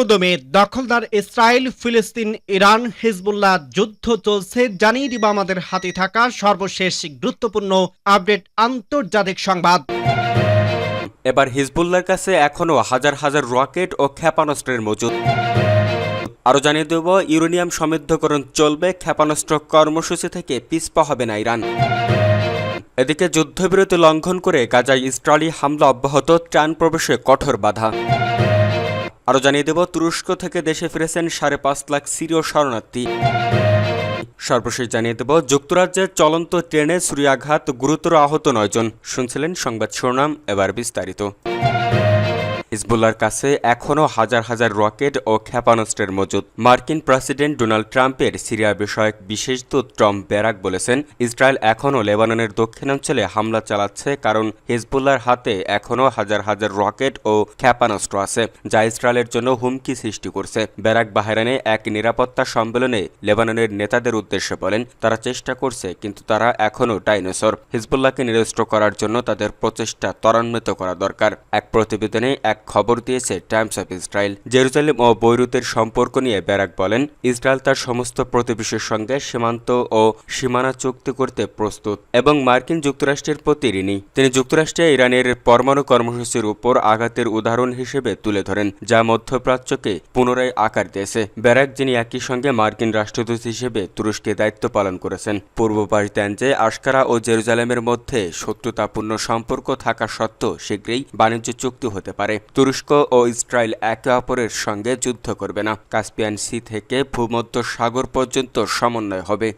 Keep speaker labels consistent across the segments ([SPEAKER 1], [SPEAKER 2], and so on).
[SPEAKER 1] 14 মে দখলদার ইসরায়েল, ফিলিস্তিন, Iran, Hezbollah যুদ্ধ চলছে। জানিয়ে দিব আমাদের হাতে থাকা সর্বশেষ গুরুত্বপূর্ণ আপডেট আন্তর্জাতিক সংবাদ।
[SPEAKER 2] এবার হিজবুল্লাহর কাছে এখনও হাজার হাজার রকেট ও ক্ষেপণাস্ত্রের মজুদ। আরও জানিয়ে দেব, ইউরেনিয়াম সমৃদ্ধকরণ চলবে, ক্ষেপণাস্ত্র কর্মসূচি থেকে পিছপা হবে না ইরান। এদিকে যুদ্ধবিরতি লঙ্ঘন করে গাজায় ইসরায়েলি হামলা অব্যাহত, ত্রাণ প্রবেশে কঠোর বাধা। আরও জানিয়ে দেব, তুরস্ক থেকে দেশে ফিরেছেন 5.5 লাখ সিরীয় শরণার্থী। সর্বশেষ জানিয়ে দেব, যুক্তরাজ্যের চলন্ত ট্রেনে ছুরিকাঘাত, গুরুতর আহত 9 জন। শুনছিলেন সংবাদ শিরোনাম, এবার বিস্তারিত। হিজবুল্লাহর কাছে এখনও হাজার হাজার রকেট ও ক্ষেপণাস্ত্রের মজুদ। মার্কিন প্রেসিডেন্ট ডোনাল্ড ট্রাম্পের সিরিয়া বিষয়ক বিশেষ দূত টম ব্যারাক বলেছেন, ইসরায়েল এখনও লেবাননের দক্ষিণাঞ্চলে হামলা চালাচ্ছে কারণ হিজবুল্লাহর হাতে এখনও হাজার হাজার রকেট ও ক্ষেপণাস্ত্র আছে, যা ইসরায়েলের জন্য হুমকি সৃষ্টি করছে। ব্যারাক বাহরাইনে এক নিরাপত্তা সম্মেলনে লেবাননের নেতাদের উদ্দেশ্যে বলেন, তারা চেষ্টা করছে কিন্তু তারা এখনও ডাইনোসর। হিজবুল্লাহকে নিরস্ত্র করার জন্য তাদের প্রচেষ্টা ত্বরান্বিত করা দরকার। এক প্রতিবেদনে এক খবর দিয়েছে টাইমস অফ ইসরায়েল। জেরুজালেম ও বৈরুতের সম্পর্ক নিয়ে ব্যারাক বলেন, ইসরায়েল তার সমস্ত প্রতিবেশীর সঙ্গে সীমান্ত ও সীমানা চুক্তি করতে প্রস্তুত এবং মার্কিন যুক্তরাষ্ট্রের প্রতি ঋণী। তিনি যুক্তরাষ্ট্রে ইরানের পরমাণু কর্মসূচির উপর আঘাতের উদাহরণ হিসেবে তুলে ধরেন, যা মধ্যপ্রাচ্যকে পুনরায় আকার দিয়েছে। ব্যারাক, যিনি একই সঙ্গে মার্কিন রাষ্ট্রদূত হিসেবে তুরস্কে দায়িত্ব পালন করেছেন, পূর্বপাশ দেন যে আশকারা ও জেরুজালেমের মধ্যে শত্রুতাপূর্ণ সম্পর্ক থাকা সত্ত্বেও শীঘ্রই বাণিজ্য চুক্তি হতে পারে। তুরস্ক ও ইসরায়েল একে অপরের সঙ্গে যুদ্ধ করবে না। কাস্পিয়ান সি থেকে ভূমধ্য সাগর পর্যন্ত সমন্বয় হবে।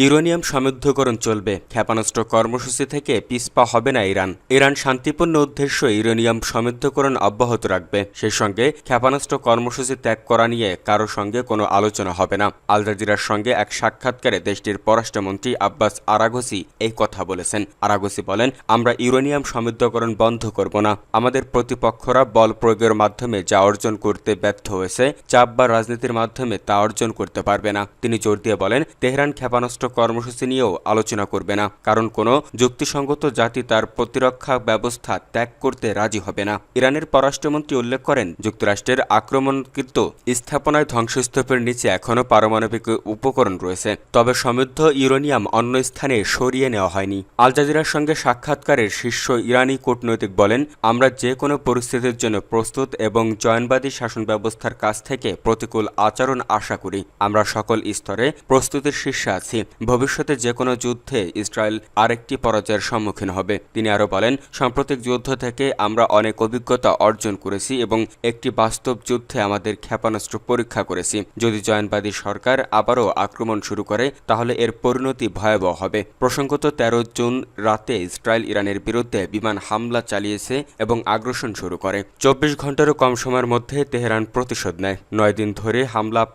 [SPEAKER 2] ইউরেনিয়াম সমৃদ্ধকরণ চলবে, ক্ষেপণাস্ত্র কর্মসূচি থেকে পিছপা হবে না ইরান। ইরান শান্তিপূর্ণ উদ্দেশ্য ইউরেনিয়াম সমৃদ্ধকরণ অব্যাহত রাখবে, সেই সঙ্গে ক্ষেপণাস্ত্র কর্মসূচি ত্যাগ করা নিয়ে কারো সঙ্গে কোনো আলোচনা হবে না। আল জাজিরার সঙ্গে এক সাক্ষাৎকারে দেশটির পররাষ্ট্রমন্ত্রী আব্বাস আরাগসি এই কথা বলেছেন। আরাগসি বলেন, আমরা ইউরেনিয়াম সমৃদ্ধকরণ বন্ধ করব না। আমাদের প্রতিপক্ষরা বল প্রয়োগের মাধ্যমে যা অর্জন করতে ব্যর্থ হয়েছে, চাপ বা রাজনীতির মাধ্যমে তা অর্জন করতে পারবে না। তিনি জোর দিয়ে বলেন, তেহরান ক্ষেপণাস্ত্র কর্মসূচি নিয়েও আলোচনা করবে না, কারণ কোনো যুক্তিসঙ্গত জাতি তার প্রতিরক্ষা ব্যবস্থা ত্যাগ করতে রাজি হবে না। ইরানের পররাষ্ট্রমন্ত্রী উল্লেখ করেন, যুক্তরাষ্ট্রের আক্রমণকৃত স্থাপনায় ধ্বংসস্তূপের নিচে এখনও পারমাণবিক উপকরণ রয়েছে, তবে সমৃদ্ধ ইউরেনিয়াম অন্য স্থানে সরিয়ে নেওয়া হয়নি। আল জাজিরার সঙ্গে সাক্ষাৎকারের শীর্ষ ইরানি কূটনৈতিক বলেন, আমরা যে কোনো পরিস্থিতির জন্য প্রস্তুত এবং জনবাদী শাসন ব্যবস্থার কাছ থেকে প্রতিকূল আচরণ আশা করি। আমরা সকল স্তরে প্রস্তুতির শীর্ষে আছি। ভবিষ্যতে যে কোনো যুদ্ধে ইসরায়েল আরেকটি পরাজয়ের সম্মুখীন হবে। তিনি আরও বলেন, সাম্প্রতিক যুদ্ধ থেকে আমরা অনেক অভিজ্ঞতা অর্জন করেছি এবং একটি বাস্তব যুদ্ধে আমাদের ক্ষেপণাস্ত্র পরীক্ষা করেছি। যদি জনবাদী সরকার আবারও আক্রমণ শুরু করে তাহলে এর পরিণতি ভয়াবহ হবে। প্রসঙ্গত 13 জুন রাতে ইসরায়েল ইরানের বিরুদ্ধে বিমান হামলা চালিয়েছে এবং আগ্রাসন শুরু করে। 24 ঘন্টারও কম সময়ের মধ্যে তেহরান প্রতিশোধ নেয়। 9 দিন ধরে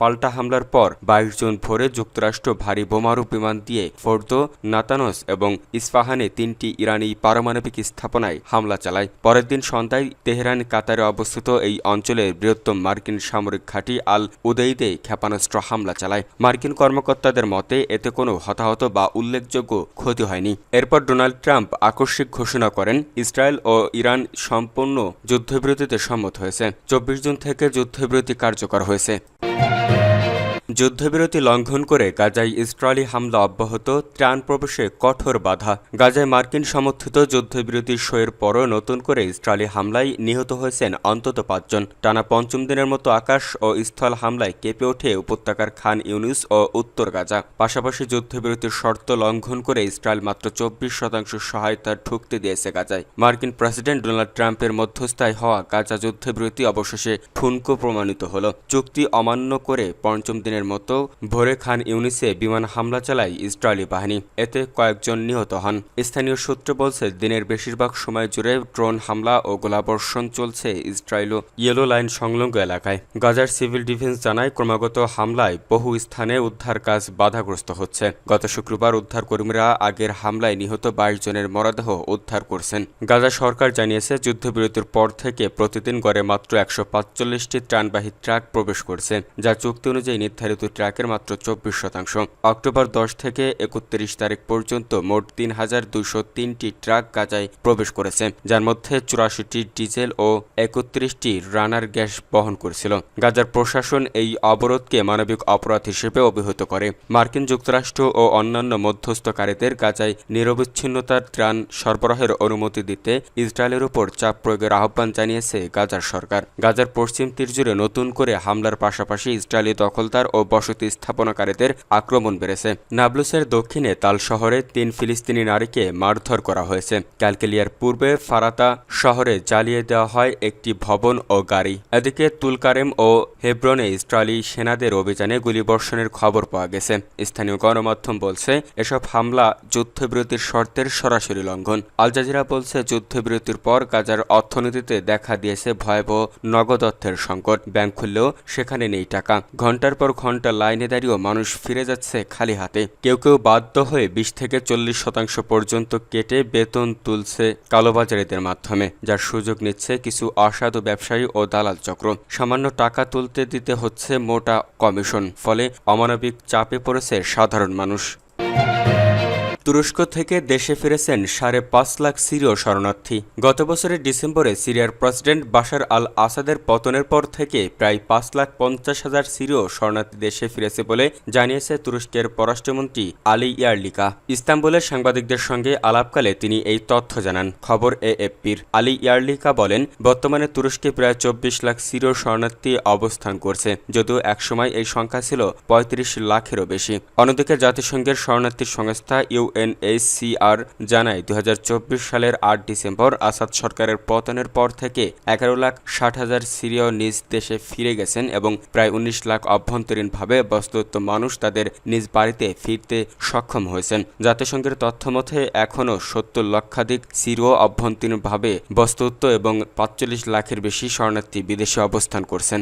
[SPEAKER 2] পাল্টা হামলার পর 22 জুন ভোরে যুক্তরাষ্ট্র ভারী বোমারু বিমান দিয়ে ফোর্দো, নাতানস এবং ইস্পাহানে 3টি ইরানি পারমাণবিক স্থাপনায় হামলা চালায়। পরের দিন সন্ধ্যায় তেহরান কাতারে অবস্থিত এই অঞ্চলের বৃহত্তম মার্কিন সামরিক ঘাঁটি আল উদেইদে ক্ষেপণাস্ত্র হামলা চালায়। মার্কিন কর্মকর্তাদের মতে এতে কোনো হতাহত বা উল্লেখযোগ্য ক্ষতি হয়নি। এরপর ডোনাল্ড ট্রাম্প আকস্মিক ঘোষণা করেন, ইসরায়েল ও ইরান সম্পূর্ণ যুদ্ধবিরতিতে সম্মত হয়েছে। 24 জুন থেকে যুদ্ধবিরতি কার্যকর হয়েছে। যুদ্ধবিরতি লঙ্ঘন করে গাজায় ইসরায়েলি হামলা অব্যাহত, ত্রাণ প্রবেশে কঠোর বাধা। গাজায় মার্কিন সমর্থিত যুদ্ধবিরতির সইয়ের পরও নতুন করে ইসরায়েলি হামলায় নিহত হয়েছেন অন্তত 5 জন। টানা 5ম দিনের মতো আকাশ ও স্থল হামলায় কেঁপে ওঠে উপত্যকার খান ইউনিস ও উত্তর গাজা। পাশাপাশি যুদ্ধবিরতির শর্ত লঙ্ঘন করে ইসরায়েল মাত্র 24% সহায়তা ঢুকতে দিয়েছে গাজায়। মার্কিন প্রেসিডেন্ট ডোনাল্ড ট্রাম্পের মধ্যস্থায় হওয়া গাজা যুদ্ধবিরতি অবশেষে ঠুনকো প্রমাণিত হল। চুক্তি অমান্য করে 5ম দিনের মতো ভোরে খান ইউনিসে বিমান হামলা চালায় ইসরায়েলি বাহিনী। এতে কয়েকজন নিহত হন। স্থানীয় সূত্র বলছে, দিনের বেশিরভাগ সময় জুড়ে ড্রোন হামলা ও গোলাবর্ষণ চলছে ইসরায়েল ইয়েলো লাইন সংলগ্ন এলাকায়। গাজার সিভিল ডিফেন্স জানায়, ক্রমাগত হামলায় বহু স্থানে উদ্ধার কাজ বাধাগ্রস্ত হচ্ছে। গত শুক্রবার উদ্ধারকর্মীরা আগের হামলায় নিহত 22 জনের মরদেহ উদ্ধার করছেন। গাজা সরকার জানিয়েছে, যুদ্ধবিরতির পর থেকে প্রতিদিন গড়ে মাত্র 145টি ত্রাণবাহী ট্রাক প্রবেশ করছে, যা চুক্তি অনুযায়ী নির্ধারিত নির্ধারিত ট্রাকের মাত্র 24%। অক্টোবর 10 থেকে 31 তারিখ পর্যন্ত মোট 3,203টি ট্রাক গাজায় প্রবেশ করেছে, যার মধ্যে 84টি ডিজেল ও 31টি রানার গ্যাস বহন করেছিল। গাজার প্রশাসন এই অবরোধকে মানবিক অপরাধ হিসেবে অভিহিত করে। মার্কিন যুক্তরাষ্ট্র ও অন্যান্য মধ্যস্থকারীদের গাজায় নিরবচ্ছিন্নতার ত্রাণ সরবরাহের অনুমতি দিতে ইসরায়েলের উপর চাপ প্রয়োগের আহ্বান জানিয়েছে গাজার সরকার। গাজার পশ্চিম তীর জুড়ে নতুন করে হামলার পাশাপাশি ইসরায়েলি দখলদার ও বসতি স্থাপনাকারীদের আক্রমণ বেড়েছে। নাবলুসের দক্ষিণে তাল শহরে 3 ফিলিস্তিনি নারীকে মারধর করা হয়েছে। ক্যালকেলিয়ার পূর্বে ফারাতা শহরে জ্বালিয়ে দেওয়া হয় একটি ভবন ও গাড়ি। এদিকে তুলকারেম ও হেব্রনে ইসরায়েলি সেনাদের অভিযানে গুলিবর্ষণের খবর পাওয়া গেছে। স্থানীয় গণমাধ্যম বলছে এসব হামলা যুদ্ধবিরতির শর্তের সরাসরি লঙ্ঘন। আল জাজিরা বলছে যুদ্ধবিরতির পর গাজার অর্থনীতিতে দেখা দিয়েছে ভয়াবহ নগদ অর্থের সংকট। ব্যাংক খুললেও সেখানে নেই টাকা। ঘন্টার পর ঘন্টা লাইনে দাঁড়িয়েও মানুষ ফিরে যাচ্ছে খালি হাতে। কেউ কেউ বাধ্য হয়ে 20 থেকে 40% পর্যন্ত কেটে বেতন তুলছে কালোবাজারিদের মাধ্যমে, যার সুযোগ নিচ্ছে কিছু অসাধু ব্যবসায়ী ও দালাল চক্র। সামান্য টাকা তুলতে দিতে হচ্ছে মোটা কমিশন, ফলে অমানবিক চাপে পড়েছে সাধারণ মানুষ। তুরস্ক থেকে দেশে ফিরেছেন 5.5 লাখ সিরীয় শরণার্থী। গত বছরের ডিসেম্বরে সিরিয়ার প্রেসিডেন্ট বাশার আল আসাদের পতনের পর থেকে প্রায় 5,50,000 সিরীয় শরণার্থী দেশে ফিরেছে বলে জানিয়েছে তুরস্কের পররাষ্ট্রমন্ত্রী আলী ইয়ারলিকা। ইস্তাম্বুলে সাংবাদিকদের সঙ্গে আলাপকালে তিনি এই তথ্য জানান। খবর এএফপির। আলী ইয়ারলিকা বলেন, বর্তমানে তুরস্কে প্রায় 24 লাখ সিরীয় শরণার্থী অবস্থান করছে, যদিও একসময় এই সংখ্যা ছিল 35 লাখেরও বেশি। অন্যদিকে জাতিসংঘের শরণার্থী সংস্থা UNHCR জানায় 2024 সালের 8 ডিসেম্বর আসাদ সরকারের পতনের পর থেকে 11,60,000 সিরীয় নিজ দেশে ফিরে গেছেন এবং প্রায় 19 লাখ অভ্যন্তরীণভাবে বস্তুত মানুষ তাদের নিজ বাড়িতে ফিরতে সক্ষম হয়েছেন। জাতিসংঘের তথ্যমতে এখনও 70 লক্ষাধিক সিরীয় অভ্যন্তরীণভাবে বস্তুত এবং 45 লাখের বেশি শরণার্থী বিদেশে অবস্থান করছেন।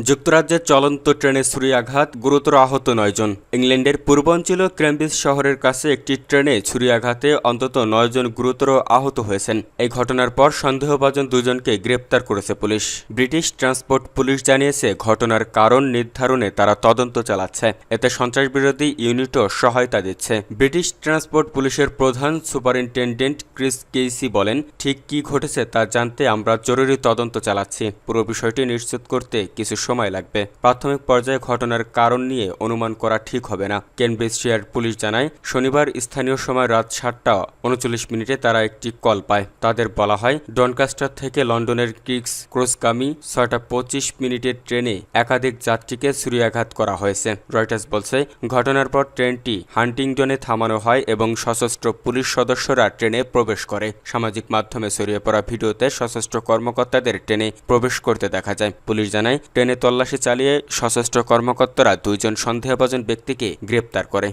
[SPEAKER 2] যুক্তরাজ্যের চলন্ত ট্রেনে ছুরিয়াঘাত, গুরুতর আহত 9 জন। ইংল্যান্ডের পূর্বাঞ্চল ক্যামব্রিজ শহরের কাছে একটি ট্রেনে ছুরিয়াঘাতে অন্তত 9 জন গুরুতর আহত হয়েছেন। এই ঘটনার পর সন্দেহভাজন 2 জনকে গ্রেপ্তার করেছে পুলিশ। ব্রিটিশ ট্রান্সপোর্ট পুলিশ জানিয়েছে ঘটনার কারণ নির্ধারণে তারা তদন্ত চালাচ্ছে। এতে সন্ত্রাসবিরোধী ইউনিটও সহায়তা দিচ্ছে। ব্রিটিশ ট্রান্সপোর্ট পুলিশের প্রধান সুপারিনটেনডেন্ট ক্রিস কেইসি বলেন, ঠিক কী ঘটেছে তা জানতে আমরা জরুরি তদন্ত চালাচ্ছি। পুরো বিষয়টি নিশ্চিত করতে কিছু সময় লাগবে। প্রাথমিক পর্যায়ে ঘটনার কারণ নিয়ে অনুমান করা ঠিক হবে না। ক্যামব্রিজশায়ার পুলিশ জানায়, শনিবার স্থানীয় সময় রাত 7:39 তারা একটি কল পায়। তাদের বলা হয় ডনকাস্টার থেকে লন্ডনের কিংস ক্রসগামী 6:25 ট্রেনে একাধিক যাত্রীকে ছুরিয়াঘাত করা হয়েছে। রয়টার্স বলছে, ঘটনার পর ট্রেনটি হান্টিংটনে থামানো হয় এবং সশস্ত্র পুলিশ সদস্যরা ট্রেনে প্রবেশ করে। সামাজিক মাধ্যমে ছড়িয়ে পড়া ভিডিওতে সশস্ত্র কর্মকর্তাদের ট্রেনে প্রবেশ করতে দেখা যায়। পুলিশ জানায়, ট্রেনে তল্লাশি চালিয়ে সশস্ত্র কর্মকর্তারা 2 জন সন্দেহভাজন ব্যক্তিকে গ্রেপ্তার করে।